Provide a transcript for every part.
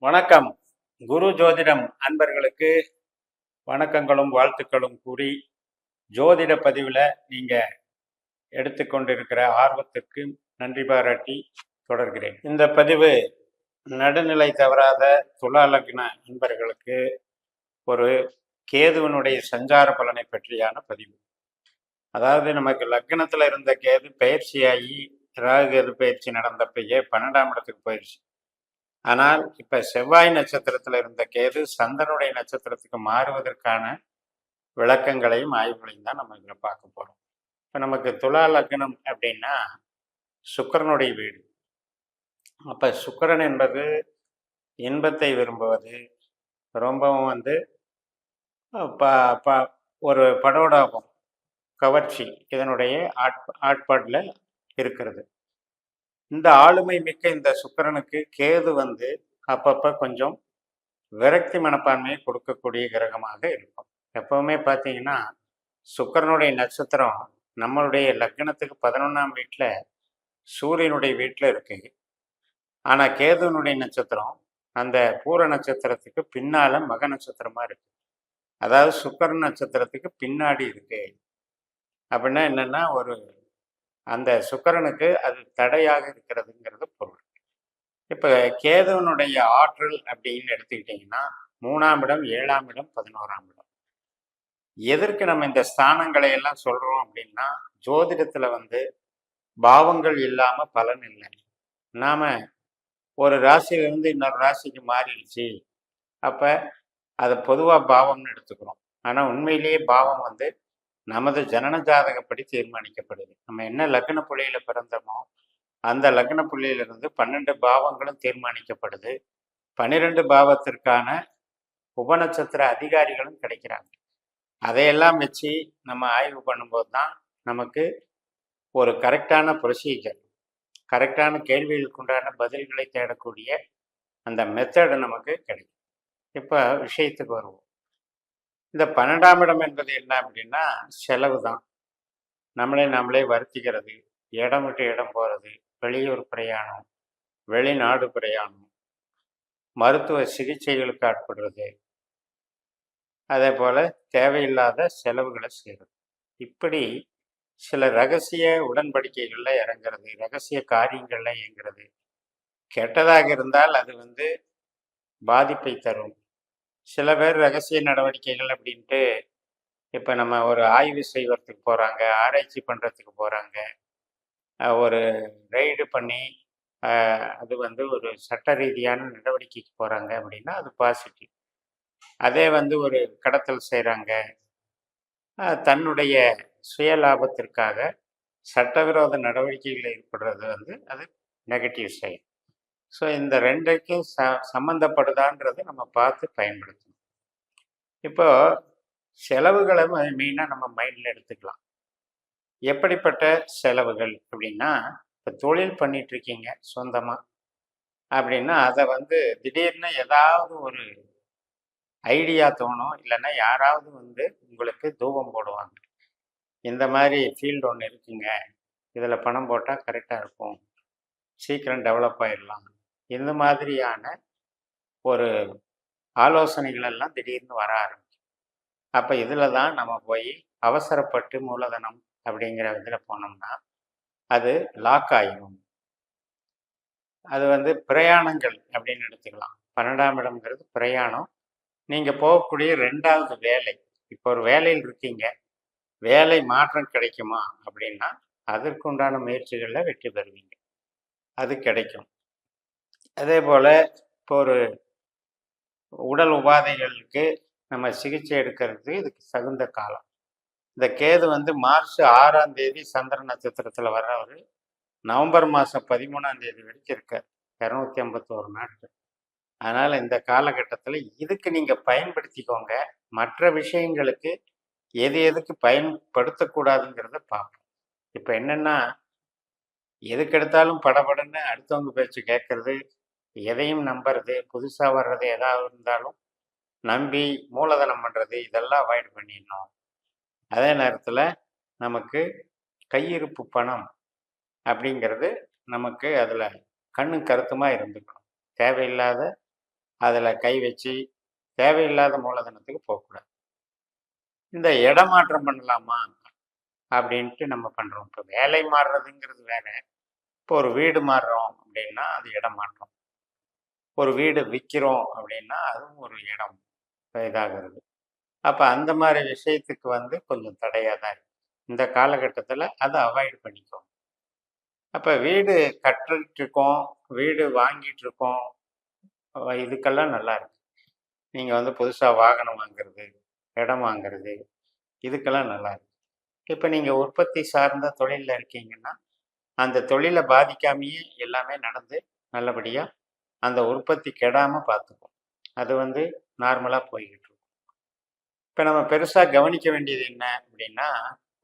வணக்கம். குரு ஜோதிடம் அன்பர்களுக்கு வணக்கங்களும் வாழ்த்துக்களும் கூறி, ஜோதிட பதிவில் நீங்கள் எடுத்துக்கொண்டிருக்கிற ஆர்வத்திற்கு நன்றி பாராட்டி தொடர்கிறேன். இந்த பதிவு நடுநிலை தவறாத துலா லக்ன அன்பர்களுக்கு ஒரு கேதுவனுடைய சஞ்சார பலனை பற்றியான பதிவு. அதாவது நமக்கு லக்னத்தில் இருந்த கேது பயிற்சியாகி ராகு கேது பயிற்சி நடந்தப்பயே 12ஆம் இடத்துக்கு போயிடுச்சு. ஆனால் இப்ப செவ்வாய் நட்சத்திரத்துல இருந்த கேது சந்திரனுடைய நட்சத்திரத்துக்கு மாறுவதற்கான விளக்கங்களையும் ஆய்வுகளையும் தான் நம்ம இதில் பார்க்க போறோம். இப்ப நமக்கு துலா லக்னம் அப்படின்னா சுக்கிரனுடைய வீடு. அப்ப சுக்கிரன் என்பது இன்பத்தை விரும்புவது, ரொம்பவும் ஒரு படோடாபம், கவர்ச்சி இதனுடைய ஆட்பாட்டில் இருக்கிறது. இந்த ஆளுமை மிக்க இந்த சுக்கிரனுக்கு கேது அப்பப்ப கொஞ்சம் விரக்தி மனப்பான்மையை கொடுக்கக்கூடிய கிரகமாக இருக்கும். எப்பவுமே பார்த்தீங்கன்னா சுக்கிரனுடைய நட்சத்திரம் நம்மளுடைய லக்னத்துக்கு 11ஆம் வீட்டில் சூரியனுடைய வீட்டில் இருக்கு. ஆனால் கேதுவனுடைய நட்சத்திரம் அந்த பூர நட்சத்திரத்துக்கு பின்னால மக நட்சத்திரமா இருக்கு. அதாவது சுக்கிரன் நட்சத்திரத்துக்கு பின்னாடி இருக்கு. அப்படின்னா என்னன்னா அந்த சுக்கிரனுக்கு அது தடையாக இருக்கிறதுங்கிறது பொருள். இப்ப கேதுவனுடைய ஆற்றல் அப்படின்னு எடுத்துக்கிட்டீங்கன்னா 3ஆம் இடம், 7ஆம் இடம், 11ஆம் இடம். எதற்கு நம்ம இந்த ஸ்தானங்களை எல்லாம் சொல்றோம் அப்படின்னா, ஜோதிடத்துல பாவங்கள் இல்லாம பலன் இல்லை. நாம ஒரு ராசியிலிருந்து இன்னொரு ராசிக்கு மாறிடுச்சு, அப்ப அதை பொதுவா பாவம்னு எடுத்துக்கிறோம். ஆனா உண்மையிலேயே பாவம் நமது ஜனன ஜாதகப்படி தீர்மானிக்கப்படுது. நம்ம என்ன லக்ன புள்ளியில பிறந்தோமோ அந்த லக்ன புள்ளியிலிருந்து 12 பாவங்களும் தீர்மானிக்கப்படுது. 12 பாவத்திற்கான உபநட்சத்திர அதிகாரிகளும் கிடைக்கிறாங்க. அதையெல்லாம் வச்சு நம்ம ஆய்வு பண்ணும்போது தான் நமக்கு ஒரு கரெக்டான ப்ரொசீஜர், கரெக்டான கேள்விகளுக்கு உண்டான பதில்களை தேடக்கூடிய அந்த மெத்தடு நமக்கு கிடைக்கும். இப்போ விஷயத்துக்கு வருவோம். இந்த 12ஆம் இடம் என்பது என்ன அப்படின்னா செலவு தான். நம்மளே வருத்திக்கிறது, இடம் விட்டு இடம் போகிறது, வெளியூர் பிரயாணம், வெளிநாடு பிரயாணம், மருத்துவ சிகிச்சைகளுக்கு ஆட்படுறது, அதே போல தேவையில்லாத செலவுகளை செய்கிறது. இப்படி சில ரகசிய உடன்படிக்கைகள்ல இறங்குறது, ரகசிய காரியங்கள்ல இயங்குறது. கெட்டதாக இருந்தால் அது பாதிப்பை தரும். சில பேர் ரகசிய நடவடிக்கைகள் அப்படின்ட்டு இப்போ நம்ம ஒரு ஆய்வு செய்வதற்கு போகிறாங்க, ஆராய்ச்சி பண்ணுறதுக்கு போகிறாங்க, ஒரு ரைடு பண்ணி அது ஒரு சட்ட ரீதியான நடவடிக்கைக்கு போகிறாங்க அப்படின்னா அது பாசிட்டிவ். அதே ஒரு கடத்தல் செய்கிறாங்க, தன்னுடைய சுய லாபத்திற்காக சட்டவிரோத நடவடிக்கைகளில் ஈடுபடுறது அது நெகட்டிவ் சைடு. ஸோ இந்த ரெண்டுக்கும் சம்மந்தப்படுதான்றதை நம்ம பார்த்து பயன்படுத்தணும். இப்போ செலவுகளை மெயினாக நம்ம மைண்டில் எடுத்துக்கலாம். எப்படிப்பட்ட செலவுகள் அப்படின்னா, இப்போ தொழில் பண்ணிட்டு இருக்கீங்க சொந்தமாக அப்படின்னா அதை திடீர்னு ஏதாவது ஒரு ஐடியா தோணும், இல்லைன்னா யாராவது உங்களுக்கு தூபம் போடுவாங்க. இந்த மாதிரி ஃபீல்டு ஒன்று இருக்குங்க, இதில் பணம் போட்டால் கரெக்டாக இருக்கும், சீக்கிரம் டெவலப் ஆயிடலாம், இந்த மாதிரியான ஒரு ஆலோசனைகள் எல்லாம் திடீர்னு வர ஆரம்பிக்கும். அப்போ இதில் தான் நம்ம போய் அவசரப்பட்டு மூலதனம் அப்படிங்கிற இதில் போனோம்னா அது லாக் ஆகிடும். அது பிரயாணங்கள் அப்படின்னு எடுத்துக்கலாம். 12ஆம் இடம்ங்கிறது பிரயாணம். நீங்கள் போகக்கூடிய 2வது வேலை. இப்போ ஒரு வேலையில் இருக்கீங்க, வேலை மாற்றம் கிடைக்குமா அப்படின்னா அதற்குண்டான முயற்சிகளில் வெற்றி பெறுவீங்க, அது கிடைக்கும். அதே போல் இப்போ ஒரு உடல் உபாதைகளுக்கு நம்ம சிகிச்சை எடுக்கிறதுக்கு இதுக்கு தகுந்த காலம். இந்த கேது மார்ச் 6ஆம் தேதி சந்திர நட்சத்திரத்தில் வர்றவர் நவம்பர் மாதம் 13ஆம் தேதி வரைக்கும் இருக்கார், 251 நாட்கள். அதனால் இந்த காலகட்டத்தில் இதுக்கு நீங்கள் பயன்படுத்திக்கோங்க. மற்ற விஷயங்களுக்கு எதுக்கு பயன்படுத்தக்கூடாதுங்கிறத பார்ப்போம். இப்போ என்னென்னா, எதுக்கு எடுத்தாலும் படபடன்னு அடுத்தவங்க பேச்சு கேட்கறது, எதையும் நம்புறது, புதுசாக வர்றது ஏதாவது இருந்தாலும் நம்பி மூலதனம் பண்ணுறது, இதெல்லாம் அவாய்ட் பண்ணிடணும். அதே நேரத்தில் நமக்கு கையிருப்பு பணம் அப்படிங்கிறது நமக்கு அதில் கண்ணு கருத்துமாக இருந்துக்கணும். தேவையில்லாத அதில் கை வச்சு தேவையில்லாத மூலதனத்துக்கு போகக்கூடாது. இந்த இடமாற்றம் பண்ணலாமா அப்படின்ட்டு நம்ம பண்ணுறோம். இப்போ வேலை மாறுறதுங்கிறது வேற. இப்போ ஒரு வீடு மாறுறோம் அப்படின்னா அது இடம் மாற்றம். ஒரு வீடு விற்கிறோம் அப்படின்னா அதுவும் ஒரு இடம் இதாகிறது. அப்போ அந்த மாதிரி விஷயத்துக்கு கொஞ்சம் தடையாக தான் இருக்கு. இந்த காலகட்டத்தில் அதை அவாய்ட் பண்ணிக்கோங்க. அப்போ வீடு கட்டிட்டு இருக்கோம், வீடு வாங்கிட்டு இருக்கோம், இதுக்கெல்லாம் நல்லா இருக்கு. நீங்கள் புதுசாக வாகனம் வாங்குறது, இடம் வாங்குறது, இதுக்கெல்லாம் நல்லா இருக்கு. இப்போ நீங்கள் உற்பத்தி சார்ந்த தொழிலில் இருக்கீங்கன்னா அந்த தொழிலை பாதிக்காமையே எல்லாமே நடந்து நல்லபடியாக அந்த உற்பத்தி கெடாமல் பார்த்துக்கும். அது நார்மலாக போய்கிட்டு இருக்கும். இப்போ நம்ம பெருசாக கவனிக்க வேண்டியது என்ன அப்படின்னா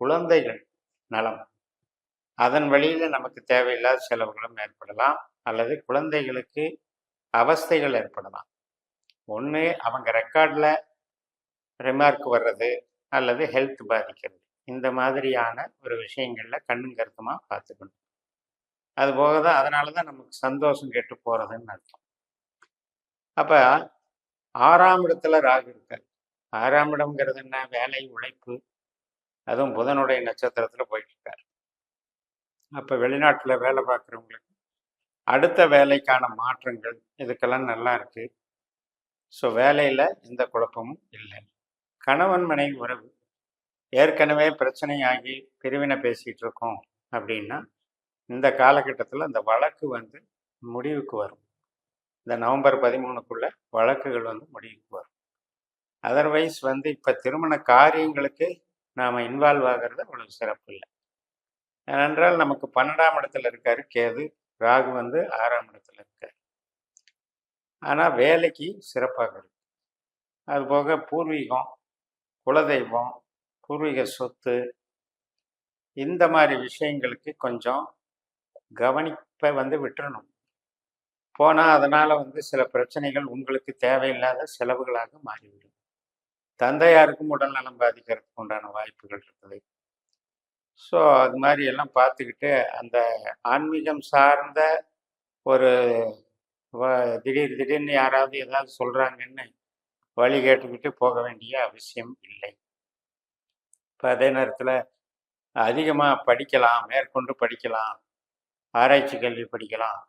குழந்தைகள் நலம். அதன் வழியில் நமக்கு தேவையில்லாத செலவுகளும் ஏற்படலாம், அல்லது குழந்தைகளுக்கு அவஸ்தைகள் ஏற்படலாம். ஒன்று அவங்க ரெக்கார்டில் ரிமார்க் வர்றது, அல்லது ஹெல்த் பாதிக்கிறது. இந்த மாதிரியான ஒரு விஷயங்களில் கண்ணும் கருத்துமாக பார்த்துக்கணும். அது போக தான் அதனால தான் நமக்கு சந்தோஷம் கெட்டு போகிறதுன்னு அர்த்தம். அப்போ 6ஆம் இடத்துல ராகு இருக்கார். 6ஆம் இடம்ங்கிறது என்ன? வேலை, உழைப்பு. அதுவும் புதனுடைய நட்சத்திரத்தில் போயிட்டு இருக்கார். அப்போ வெளிநாட்டில் வேலை பார்க்குறவங்களுக்கு அடுத்த வேலைக்கான மாற்றங்கள் இதுக்கெல்லாம் நல்லா இருக்கு. ஸோ வேலையில் எந்த குழப்பமும் இல்லை. கணவன் மனைவி உறவு ஏற்கனவே பிரச்சனையாகி பிரிவினை பேசிகிட்டு இருக்கோம் அப்படின்னா இந்த காலகட்டத்தில் அந்த வழக்கு முடிவுக்கு வரும். இந்த நவம்பர் 13க்குள்ள வழக்குகள் முடிவுக்கு வரும். அதர்வைஸ் இப்போ திருமண காரியங்களுக்கு நாம் இன்வால்வ் ஆகிறது அவ்வளவு சிறப்பு இல்லை. ஏனென்றால் நமக்கு 12ஆம் இடத்துல இருக்காரு கேது, ராகு 6ஆம் இடத்துல இருக்காரு. ஆனால் வேலைக்கு சிறப்பாக இருக்கு. அதுபோக பூர்வீகம், குலதெய்வம், பூர்வீக சொத்து, இந்த மாதிரி விஷயங்களுக்கு கொஞ்சம் கவனிப்பை விட்டுறணும். போனால் அதனால் சில பிரச்சனைகள் உங்களுக்கு தேவையில்லாத செலவுகளாக மாறிவிடும். தந்தையாருக்கும் உடல்நலம் பாதிக்கிறதுக்கு உண்டான வாய்ப்புகள் இருக்குது. ஸோ அது மாதிரி எல்லாம் பார்த்துக்கிட்டு அந்த ஆன்மீகம் சார்ந்த ஒரு திடீர்னு யாராவது ஏதாவது சொல்கிறாங்கன்னு வழி கேட்டுக்கிட்டு போக வேண்டிய அவசியம் இல்லை. இப்போ அதே நேரத்தில் அதிகமாக படிக்கலாம், மேற்கொண்டு படிக்கலாம், ஆராய்ச்சி கல்வி படிக்கலாம்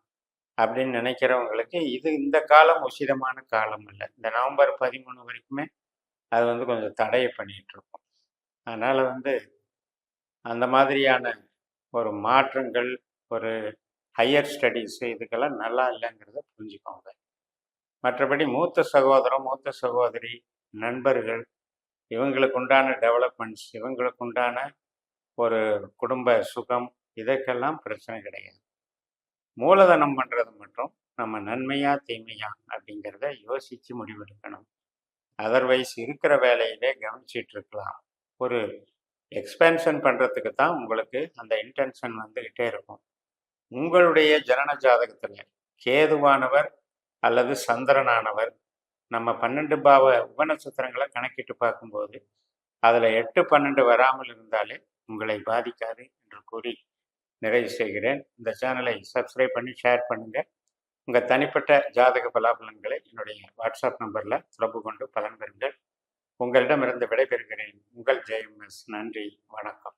அப்படின்னு நினைக்கிறவங்களுக்கு இந்த காலம் உசிதமான காலம் இல்லை. இந்த நவம்பர் 13 வரைக்குமே அது கொஞ்சம் தடையை பண்ணிகிட்டு இருக்கும். அதனால் அந்த மாதிரியான ஒரு மாற்றங்கள், ஒரு ஹையர் ஸ்டடீஸு இதுக்கெல்லாம் நல்லா இல்லைங்கிறத புரிஞ்சுக்கோங்க. மற்றபடி மூத்த சகோதரம், மூத்த சகோதரி, நண்பர்கள், இவங்களுக்கு உண்டான டெவலப்மெண்ட்ஸ், இவங்களுக்கு உண்டான ஒரு குடும்ப சுகம், இதற்கெல்லாம் பிரச்சனை கிடையாது. மூலதனம் பண்ணுறது மட்டும் நம்ம நன்மையா தீமையா அப்படிங்கிறத யோசித்து முடிவெடுக்கணும். அதர்வைஸ் இருக்கிற வேலையிலே கவனிச்சிட்டு இருக்கலாம். ஒரு எக்ஸ்பென்ஷன் பண்ணுறதுக்கு தான் உங்களுக்கு அந்த இன்டென்ஷன் வந்துக்கிட்டே இருக்கும். உங்களுடைய ஜனன ஜாதகத்தில் கேதுவானவர் அல்லது சந்திரனானவர் நம்ம 12 பாவ உபநட்சத்திரங்களை கணக்கிட்டு பார்க்கும்போது அதில் 8, 12 வராமல் இருந்தாலே உங்களை பாதிக்காது என்று கூறி நிறைவு செய்கிறேன். இந்த சேனலை சப்ஸ்கிரைப் பண்ணி ஷேர் பண்ணுங்கள். உங்கள் தனிப்பட்ட ஜாதக பலாபலன்களை என்னுடைய வாட்ஸ்அப் நம்பரில் தொடர்பு கொண்டு பலன் பெறுங்கள். உங்களிடமிருந்து விடைபெறுகிறேன். உங்கள் ஜெயம் எஸ். நன்றி, வணக்கம்.